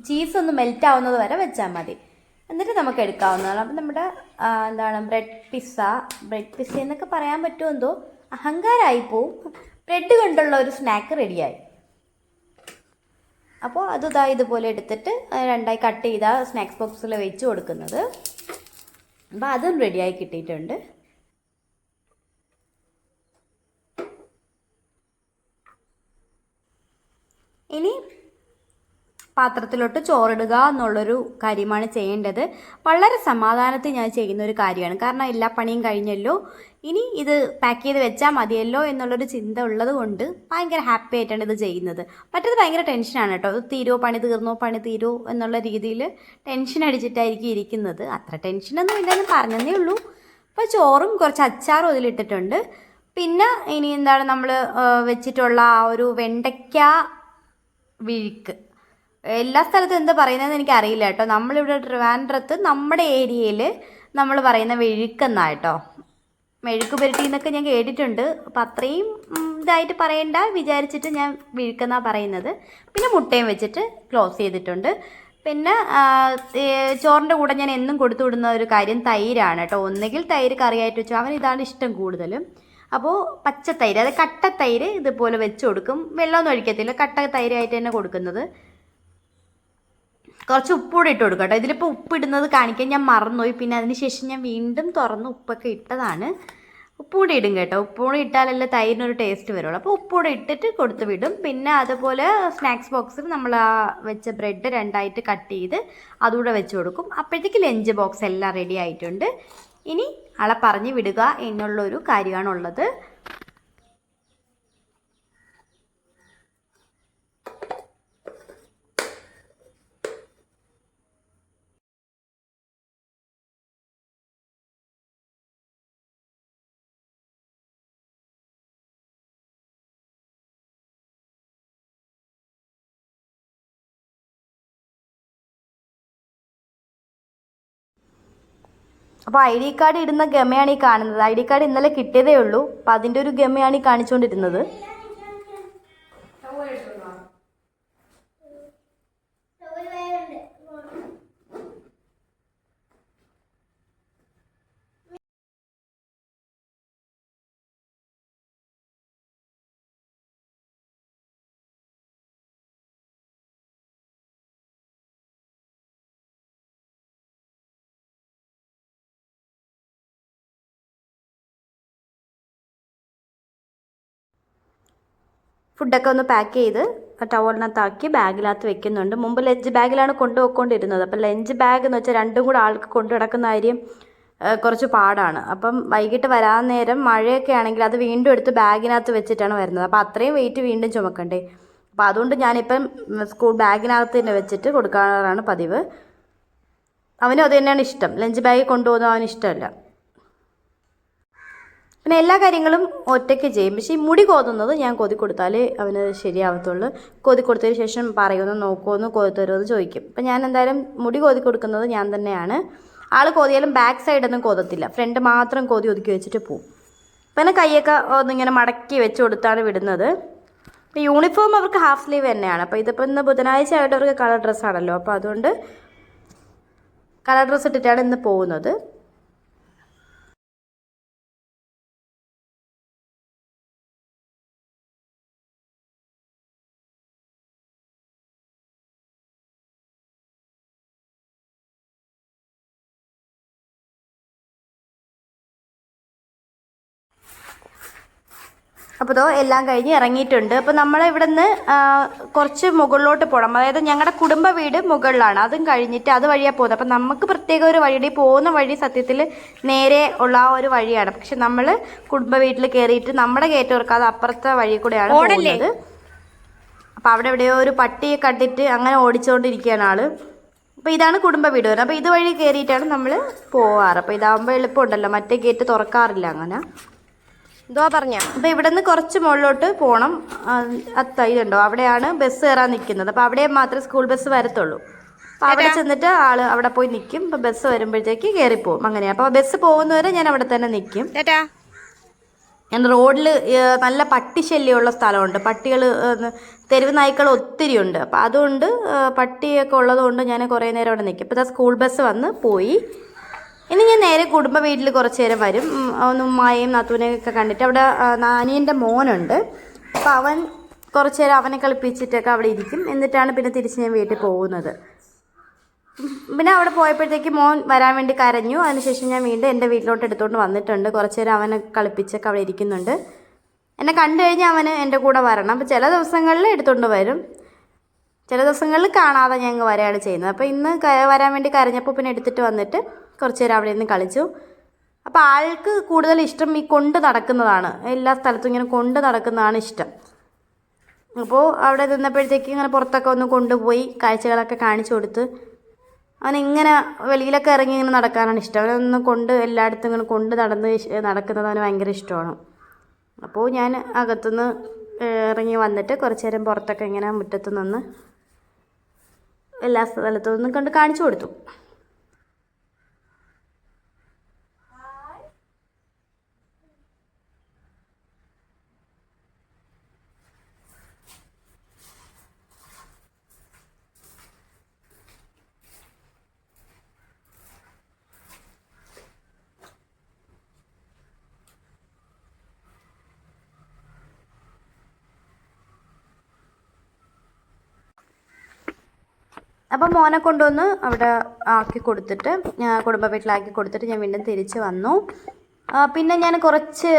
ചീസ് ഒന്ന് മെൽറ്റ് ആവുന്നത് വരെ വെച്ചാൽ മതി. എന്നിട്ട് നമുക്ക് എടുക്കാവുന്നതാണ്. അപ്പം നമ്മുടെ ബ്രെഡ് പിസ്സ എന്നൊക്കെ പറയാൻ പറ്റുമോ എന്തോ, അഹങ്കാരമായി പോവും. ബ്രെഡ് കൊണ്ടുള്ള ഒരു സ്നാക്ക് റെഡിയായി. അപ്പോൾ അത് ഇതുപോലെ എടുത്തിട്ട് രണ്ടായി കട്ട് ചെയ്ത സ്നാക്സ് ബോക്സിൽ വെച്ച് കൊടുക്കുന്നത്. അപ്പോൾ അതും റെഡിയായി കിട്ടിയിട്ടുണ്ട്. ഇനി പാത്രത്തിലോട്ട് ചോറിടുക എന്നുള്ളൊരു കാര്യമാണ് ചെയ്യേണ്ടത്. വളരെ സമാധാനത്തിൽ ഞാൻ ചെയ്യുന്ന ഒരു കാര്യമാണ്, കാരണം എല്ലാ പണിയും കഴിഞ്ഞല്ലോ, ഇനി ഇത് പാക്ക് ചെയ്ത് വെച്ചാൽ മതിയല്ലോ എന്നുള്ളൊരു ചിന്ത ഉള്ളത് കൊണ്ട് ഭയങ്കര ഹാപ്പി ആയിട്ടാണ് ഇത് ചെയ്യുന്നത്. മറ്റേത് ഭയങ്കര ടെൻഷനാണ് കേട്ടോ, പണി തീരുമോ എന്നുള്ള രീതിയിൽ ടെൻഷൻ അടിച്ചിട്ടായിരിക്കും ഇരിക്കുന്നത്. അത്ര ടെൻഷനൊന്നും ഇല്ലെന്ന് പറഞ്ഞതേ ഉള്ളൂ. അപ്പോൾ ചോറും കുറച്ച് അച്ചാറും ഇതിലിട്ടിട്ടുണ്ട്. പിന്നെ ഇനി നമ്മൾ വെച്ചിട്ടുള്ള ആ ഒരു വെണ്ടയ്ക്ക വിഴുക്ക്, എല്ലാ സ്ഥലത്തും എന്താ പറയുന്നതെന്ന് എനിക്കറിയില്ല കേട്ടോ. നമ്മളിവിടെ ട്രിവാൻഡ്രത്ത് നമ്മുടെ ഏരിയയിൽ നമ്മൾ പറയുന്ന വിഴുക്കെന്നാണ് കേട്ടോ. മെഴുക്ക് പുരട്ടി എന്നൊക്കെ ഞാൻ കേട്ടിട്ടുണ്ട്. അപ്പം അത്രയും ഇതായിട്ട് പറയണ്ട വിചാരിച്ചിട്ട് ഞാൻ വിഴുക്കെന്നാണ് പറയുന്നത്. പിന്നെ മുട്ടയും വെച്ചിട്ട് ക്ലോസ് ചെയ്തിട്ടുണ്ട്. പിന്നെ ചോറിൻ്റെ കൂടെ ഞാൻ എന്നും കൊടുത്തു വിടുന്ന ഒരു കാര്യം തൈരാണ് കേട്ടോ. ഒന്നുകിൽ തൈര് കറിയായിട്ട് വെച്ചു, അവൻ ഇതാണ് ഇഷ്ടം കൂടുതലും. അപ്പോൾ പച്ചത്തൈര്, അത് കട്ടത്തൈര് ഇതുപോലെ വെച്ച് കൊടുക്കും. വെള്ളമൊന്നും ഒഴിക്കത്തില്ല, കട്ട തൈരായിട്ട് തന്നെ കൊടുക്കുന്നത്. കുറച്ച് ഉപ്പൂടെ ഇട്ട് കൊടുക്കാം കേട്ടോ. ഇതിലിപ്പോൾ ഉപ്പിടുന്നത് കാണിക്കാൻ ഞാൻ മറന്നുപോയി. പിന്നെ അതിന് ശേഷം ഞാൻ വീണ്ടും തുറന്ന് ഉപ്പൊക്കെ ഇട്ടതാണ്. ഉപ്പൂടെ ഇടും കേട്ടോ, ഉപ്പൂടെ ഇട്ടാലല്ലേ തൈരിനൊരു ടേസ്റ്റ് വരുള്ളൂ. അപ്പോൾ ഉപ്പൂടെ ഇട്ടിട്ട് കൊടുത്ത് വിടും. പിന്നെ അതുപോലെ സ്നാക്സ് ബോക്സിൽ നമ്മൾ ആ വെച്ച ബ്രെഡ് രണ്ടായിട്ട് കട്ട് ചെയ്ത് അതുകൂടെ വെച്ച് കൊടുക്കും. അപ്പോഴത്തേക്ക് ലഞ്ച് ബോക്സ് എല്ലാം റെഡി ആയിട്ടുണ്ട്. ഇനി ആളെ പറഞ്ഞു വിടുക എന്നുള്ളൊരു കാര്യമാണുള്ളത്. അപ്പോൾ ID കാർഡ് ഇടുന്ന ഗമയാണ് ഈ കാണുന്നത്. ID കാർഡ് ഇന്നലെ കിട്ടിയതേ ഉള്ളൂ. അപ്പോൾ അതിൻ്റെ ഒരു ഗമയാണ് ഈ കാണിച്ചുകൊണ്ടിരുന്നത്. ഫുഡൊക്കെ ഒന്ന് പാക്ക് ചെയ്ത് ടവലിനകത്താക്കി ബാഗിനകത്ത് വെക്കുന്നുണ്ട്. മുമ്പ് ലഞ്ച് ബാഗിലാണ് കൊണ്ടുപോയിക്കൊണ്ടിരുന്നത്. അപ്പം ലഞ്ച് ബാഗ് എന്ന് വെച്ചാൽ രണ്ടും കൂടെ ആൾക്ക് കൊണ്ടു നടക്കുന്ന കാര്യം കുറച്ച് പാടാണ്. അപ്പം വൈകിട്ട് വരാൻ നേരം മഴയൊക്കെ ആണെങ്കിൽ അത് വീണ്ടും എടുത്ത് ബാഗിനകത്ത് വെച്ചിട്ടാണ് വരുന്നത്. അപ്പോൾ അത്രയും വെയിറ്റ് വീണ്ടും ചുമക്കണ്ടേ. അപ്പോൾ അതുകൊണ്ട് ഞാനിപ്പം സ്കൂൾ ബാഗിനകത്ത് തന്നെ വെച്ചിട്ട് കൊടുക്കാറാണ് പതിവ്. അവനും അത് തന്നെയാണ് ഇഷ്ടം. ലഞ്ച് ബാഗ് കൊണ്ടുപോകുന്നത് അവന് ഇഷ്ടമല്ല. പിന്നെ എല്ലാ കാര്യങ്ങളും ഒറ്റയ്ക്ക് ചെയ്യും. പക്ഷേ ഈ മുടി കോതുന്നത് ഞാൻ കോതി കൊടുത്താലേ അവന് ശരിയാവത്തുള്ളൂ. കോതി കൊടുത്തതിന് ശേഷം പറയുമെന്ന് നോക്കുമെന്ന് കോതി തരുമെന്ന് ചോദിക്കും. അപ്പം ഞാൻ എന്തായാലും മുടി കോതി കൊടുക്കുന്നത് ഞാൻ തന്നെയാണ്. ആൾ കോതിയാലും ബാക്ക് സൈഡൊന്നും കോതത്തില്ല, ഫ്രണ്ട് മാത്രം കോതി ഒതുക്കി വെച്ചിട്ട് പോവും. പിന്നെ കൈയൊക്കെ ഒന്നിങ്ങനെ മടക്കി വെച്ച് കൊടുത്താണ് വിടുന്നത്. അപ്പോൾ യൂണിഫോം അവർക്ക് ഹാഫ് സ്ലീവ് തന്നെയാണ്. അപ്പോൾ ഇതിപ്പോൾ ഇന്ന് ബുധനാഴ്ച ആയിട്ട് അവർക്ക് കളർ ഡ്രസ്സാണല്ലോ, അപ്പോൾ അതുകൊണ്ട് കളർ ഡ്രസ്സ് ഇട്ടിട്ടാണ് ഇന്ന് പോകുന്നത്. അപ്പോൾ ഇതോ എല്ലാം കഴിഞ്ഞ് ഇറങ്ങിയിട്ടുണ്ട്. അപ്പോൾ നമ്മൾ ഇവിടെ നിന്ന് കുറച്ച് മുകളിലോട്ട് പോകണം. അതായത് ഞങ്ങളുടെ കുടുംബ വീട് മുകളിലാണ്, അതും കഴിഞ്ഞിട്ട് അത് വഴിയാണ് പോകുന്നത്. അപ്പം നമുക്ക് പ്രത്യേക ഒരു വഴിയുടെ പോകുന്ന വഴി സത്യത്തിൽ നേരെ ഉള്ള ആ ഒരു വഴിയാണ്. പക്ഷെ നമ്മൾ കുടുംബ വീട്ടിൽ കയറിയിട്ട് നമ്മുടെ ഗേറ്റ് തുറക്കാതെ അപ്പുറത്തെ വഴി കൂടെയാണ് പോകുന്നത്. അപ്പോൾ അവിടെ എവിടെയോ ഒരു പട്ടിയെ കണ്ടിട്ട് അങ്ങനെ ഓടിച്ചുകൊണ്ടിരിക്കുകയാണ് ആള്. അപ്പോൾ ഇതാണ് കുടുംബ വീട് വരുന്നത്. അപ്പോൾ ഇതുവഴി കയറിയിട്ടാണ് നമ്മൾ പോവാറ്. അപ്പോൾ ഇതാകുമ്പോൾ എളുപ്പമുണ്ടല്ലോ, മറ്റേ ഗേറ്റ് തുറക്കാറില്ല അങ്ങനെ. എന്തോ പറഞ്ഞ. അപ്പോൾ ഇവിടെ നിന്ന് കുറച്ച് മുകളിലോട്ട് പോകണം. ഇതുണ്ടോ, അവിടെയാണ് ബസ് കയറാൻ നിൽക്കുന്നത്. അപ്പോൾ അവിടെ മാത്രമേ സ്കൂൾ ബസ് വരത്തുള്ളൂ. അപ്പോൾ അവിടെ ചെന്നിട്ട് ആൾ അവിടെ പോയി നിൽക്കും. അപ്പോൾ ബസ് വരുമ്പോഴത്തേക്ക് കയറിപ്പോവും. അങ്ങനെയാണ്. അപ്പോൾ ബസ് പോകുന്നവരെ ഞാൻ അവിടെ തന്നെ നിൽക്കും. ഞാൻ റോഡിൽ നല്ല പട്ടി ശല്യമുള്ള സ്ഥലമുണ്ട്. പട്ടികൾ, തെരുവ് നായ്ക്കൾ ഒത്തിരി ഉണ്ട്. അപ്പോൾ അതുകൊണ്ട് പട്ടിയൊക്കെ ഉള്ളതുകൊണ്ട് ഞാൻ കുറേ നേരം അവിടെ നിൽക്കും. ഇപ്പോൾ സ്കൂൾ ബസ് വന്ന് പോയി. ഇനി ഞാൻ നേരെ കുടുംബ വീട്ടിൽ കുറച്ച് നേരം വരും. ഒന്ന് ഉമ്മായെയും നാത്തൂനെയൊക്കെ കണ്ടിട്ട്, അവിടെ നാനിയൻ്റെ മോനുണ്ട്. അപ്പോൾ അവൻ കുറച്ച് നേരം അവനെ കളിപ്പിച്ചിട്ടൊക്കെ അവിടെ ഇരിക്കും. എന്നിട്ടാണ് പിന്നെ തിരിച്ച് ഞാൻ വീട്ടിൽ പോകുന്നത്. പിന്നെ അവിടെ പോയപ്പോഴത്തേക്ക് മോൻ വരാൻ വേണ്ടി കരഞ്ഞു. അതിനുശേഷം ഞാൻ വീണ്ടും എൻ്റെ വീട്ടിലോട്ട് എടുത്തുകൊണ്ട് വന്നിട്ടുണ്ട്. കുറച്ച് നേരം അവനെ കളിപ്പിച്ചൊക്കെ അവിടെ ഇരിക്കുന്നുണ്ട്. എന്നെ കണ്ടു കഴിഞ്ഞാൽ അവന് എൻ്റെ കൂടെ വരണം. അപ്പോൾ ചില ദിവസങ്ങളിൽ എടുത്തുകൊണ്ട് വരും, ചില ദിവസങ്ങളിൽ കാണാതെ ഞങ്ങൾ വരികയാണ് ചെയ്യുന്നത്. അപ്പോൾ ഇന്ന് വരാൻ വേണ്ടി കരഞ്ഞപ്പോൾ പിന്നെ എടുത്തിട്ട് വന്നിട്ട് കുറച്ച് നേരം അവിടെ നിന്ന് കളിച്ചു. അപ്പോൾ ആൾക്ക് കൂടുതൽ ഇഷ്ടം ഈ കൊണ്ട് നടക്കുന്നതാണ്. എല്ലാ സ്ഥലത്തും ഇങ്ങനെ കൊണ്ട് നടക്കുന്നതാണ് ഇഷ്ടം. അപ്പോൾ അവിടെ നിന്നപ്പോഴത്തേക്ക് ഇങ്ങനെ പുറത്തൊക്കെ ഒന്ന് കൊണ്ടുപോയി കാഴ്ചകളൊക്കെ കാണിച്ചു കൊടുത്ത് അവനിങ്ങനെ വെളിയിലൊക്കെ ഇറങ്ങി ഇങ്ങനെ നടക്കാനാണ് ഇഷ്ടം. അവനൊന്ന് കൊണ്ട് എല്ലായിടത്തും ഇങ്ങനെ കൊണ്ട് നടക്കുന്നത് അവന് ഭയങ്കര ഇഷ്ടമാണ്. അപ്പോൾ ഞാൻ അകത്തുനിന്ന് ഇറങ്ങി വന്നിട്ട് കുറച്ച് നേരം പുറത്തൊക്കെ ഇങ്ങനെ മുറ്റത്ത് നിന്ന് എല്ലാ സ്ഥലത്തും ഒന്നും കണ്ട് കാണിച്ചു കൊടുത്തു. അപ്പം മോനെ കൊണ്ടുവന്ന് അവിടെ ആക്കി കൊടുത്തിട്ട്, കുടുംബ വീട്ടിലാക്കി കൊടുത്തിട്ട് ഞാൻ വീണ്ടും തിരിച്ച് വന്നു. പിന്നെ ഞാൻ കുറച്ച്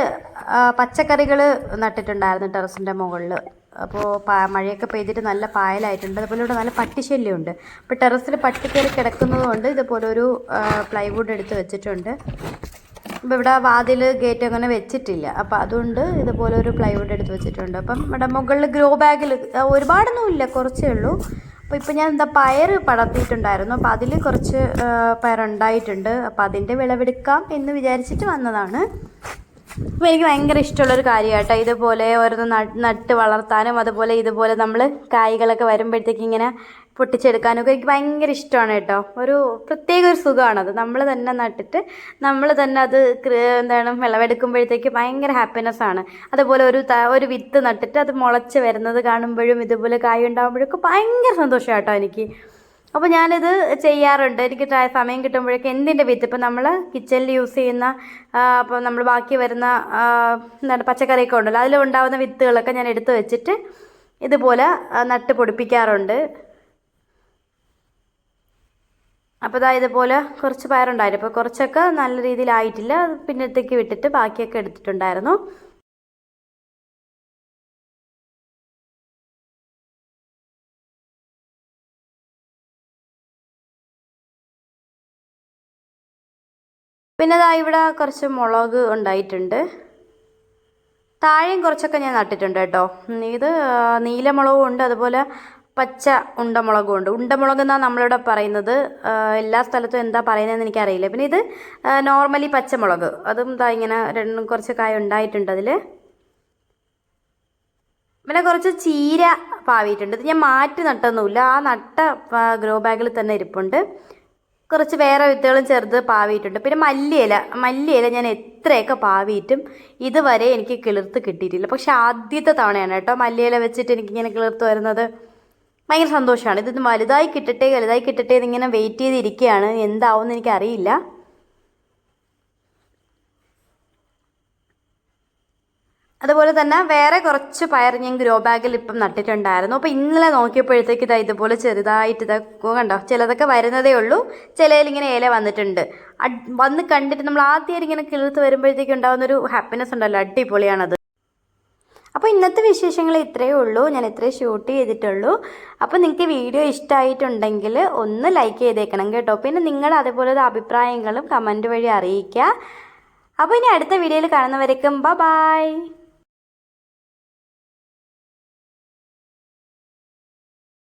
പച്ചക്കറികൾ നട്ടിട്ടുണ്ടായിരുന്നു ടെറസിൻ്റെ മുകളിൽ. അപ്പോൾ മഴയൊക്കെ പെയ്തിട്ട് നല്ല പായലായിട്ടുണ്ട്. അതുപോലെ ഇവിടെ നല്ല പട്ടിശല്യമുണ്ട്. അപ്പോൾ ടെറസിൽ പട്ടിക്കറി കിടക്കുന്നത് കൊണ്ട് ഇതുപോലെ ഒരു പ്ലൈവുഡ് എടുത്ത് വെച്ചിട്ടുണ്ട്. അപ്പോൾ ഇവിടെ വാതിൽ ഗേറ്റ് അങ്ങനെ വെച്ചിട്ടില്ല. അപ്പോൾ അതുകൊണ്ട് ഇതുപോലെ ഒരു പ്ലൈവുഡ് എടുത്ത് വെച്ചിട്ടുണ്ട്. അപ്പം ഇവിടെ മുകളിൽ ഗ്രോ ബാഗിൽ ഒരുപാടൊന്നും ഇല്ല, കുറച്ചേ ഉള്ളൂ. അപ്പോൾ ഇപ്പോൾ ഞാൻ പയർ പടർത്തിയിട്ടുണ്ടായിരുന്നു. അപ്പോൾ അതിൽ കുറച്ച് പയറുണ്ടായിട്ടുണ്ട്. അപ്പോൾ അതിൻ്റെ വിളവെടുക്കാം എന്ന് വിചാരിച്ചിട്ട് വന്നതാണ്. അപ്പോൾ എനിക്ക് ഭയങ്കര ഇഷ്ടമുള്ളൊരു കാര്യമാട്ടോ ഇതുപോലെ ഓരോന്ന് നട്ട് വളർത്താനും, അതുപോലെ ഇതുപോലെ നമ്മൾ കായ്കളൊക്കെ വരുമ്പോഴത്തേക്ക് ഇങ്ങനെ പൊട്ടിച്ചെടുക്കാനൊക്കെ എനിക്ക് ഭയങ്കര ഇഷ്ടമാണ് കേട്ടോ. ഒരു പ്രത്യേക ഒരു സുഖമാണത്. നമ്മൾ തന്നെ നട്ടിട്ട് നമ്മൾ തന്നെ അത് വിളവെടുക്കുമ്പോഴത്തേക്ക് ഭയങ്കര ഹാപ്പിനെസ്സാണ്. അതുപോലെ ഒരു വിത്ത് നട്ടിട്ട് അത് മുളച്ച് വരുന്നത് കാണുമ്പോഴും ഇതുപോലെ കായ് ഉണ്ടാകുമ്പോഴൊക്കെ ഭയങ്കര സന്തോഷമാണ് കേട്ടോ എനിക്ക്. അപ്പോൾ ഞാനിത് ചെയ്യാറുണ്ട്. എനിക്ക് സമയം കിട്ടുമ്പോഴേക്ക് എന്തിൻ്റെ വിത്ത്, ഇപ്പോൾ നമ്മൾ കിച്ചണിൽ യൂസ് ചെയ്യുന്ന അപ്പോൾ നമ്മൾ ബാക്കി വരുന്ന പച്ചക്കറിയൊക്കെ ഉണ്ടല്ലോ, അതിലുണ്ടാകുന്ന വിത്തുകളൊക്കെ ഞാൻ എടുത്ത് വെച്ചിട്ട് ഇതുപോലെ നട്ട് പൊടിപ്പിക്കാറുണ്ട്. അപ്പോൾ ഇതുപോലെ കുറച്ച് പയറുണ്ടായിരുന്നു. അപ്പോൾ കുറച്ചൊക്കെ നല്ല രീതിയിലായിട്ടില്ല, പിന്നത്തേക്ക് വിട്ടിട്ട് ബാക്കിയൊക്കെ എടുത്തിട്ടുണ്ടായിരുന്നു. പിന്നെ ഇവിടെ കുറച്ച് മുളക് ഉണ്ടായിട്ടുണ്ട്. താഴെയും കുറച്ചൊക്കെ ഞാൻ നട്ടിട്ടുണ്ട് കേട്ടോ. ഇത് നീലമുളകും ഉണ്ട്, അതുപോലെ പച്ച ഉണ്ടമുളകും ഉണ്ട്. ഉണ്ടമുളക് എന്നാണ് നമ്മളിവിടെ പറയുന്നത്. എല്ലാ സ്ഥലത്തും എന്താ പറയുന്നതെന്ന് എനിക്കറിയില്ല. പിന്നെ ഇത് നോർമലി പച്ചമുളക്, അതും ഇതാ ഇങ്ങനെ രണ്ടും കുറച്ച് കായ ഉണ്ടായിട്ടുണ്ട് അതിൽ. പിന്നെ കുറച്ച് ചീര പാവിയിട്ടുണ്ട്. ഇത് ഞാൻ മാറ്റി നട്ടൊന്നുമില്ല, ആ നട്ട ഗ്രോ ബാഗിൽ തന്നെ ഇരിപ്പുണ്ട്. കുറച്ച് വേറെ വിത്തുകളും ചെറുത് പാവിയിട്ടുണ്ട്. പിന്നെ മല്ലിയില ഞാൻ എത്രയൊക്കെ പാവിയിട്ടും ഇതുവരെ എനിക്ക് കിളിർത്ത് കിട്ടിയിട്ടില്ല. പക്ഷെ ആദ്യത്തെ തവണയാണ് കേട്ടോ മല്ലിയില വെച്ചിട്ട് എനിക്കിങ്ങനെ കിളിർത്ത് വരുന്നത്. ഭയങ്കര സന്തോഷമാണ്. ഇതൊന്ന് വലുതായി കിട്ടട്ടെ എന്നിങ്ങനെ വെയിറ്റ് ചെയ്തിരിക്കുകയാണ്. എന്താവും എന്ന് എനിക്കറിയില്ല. അതുപോലെ തന്നെ വേറെ കുറച്ച് പയർ ഞാൻ ഗ്രോ ബാഗിൽ ഇപ്പം നട്ടിട്ടുണ്ടായിരുന്നു. അപ്പോൾ ഇന്നലെ നോക്കിയപ്പോഴത്തേക്ക് ഇതാ ഇതുപോലെ ചെറുതായിട്ട് കണ്ടോ, ചിലതൊക്കെ വരുന്നതേ ഉള്ളൂ, ചിലതിലിങ്ങനെ ഇല വന്നിട്ടുണ്ട്. വന്ന് കണ്ടിട്ട് നമ്മൾ ആദ്യമായിട്ട് ഇങ്ങനെ കിളിർത്ത് വരുമ്പോഴത്തേക്ക് ഉണ്ടാകുന്നൊരു ഹാപ്പിനെസ് ഉണ്ടല്ലോ, അടിപൊളിയാണത്. അപ്പോൾ ഇന്നത്തെ വിശേഷങ്ങൾ ഇത്രയേ ഉള്ളൂ, ഞാൻ ഇത്രയേ ഷൂട്ട് ചെയ്തിട്ടുള്ളൂ. അപ്പോൾ നിങ്ങൾക്ക് വീഡിയോ ഇഷ്ടമായിട്ടുണ്ടെങ്കിൽ ഒന്ന് ലൈക്ക് ചെയ്തേക്കണം കേട്ടോ. പിന്നെ നിങ്ങൾ അതേപോലെ അഭിപ്രായങ്ങളും കമൻറ്റ് വഴി അറിയിക്കുക. അപ്പോൾ ഇനി അടുത്ത വീഡിയോയിൽ കാണുന്നവരേക്കും ബൈ.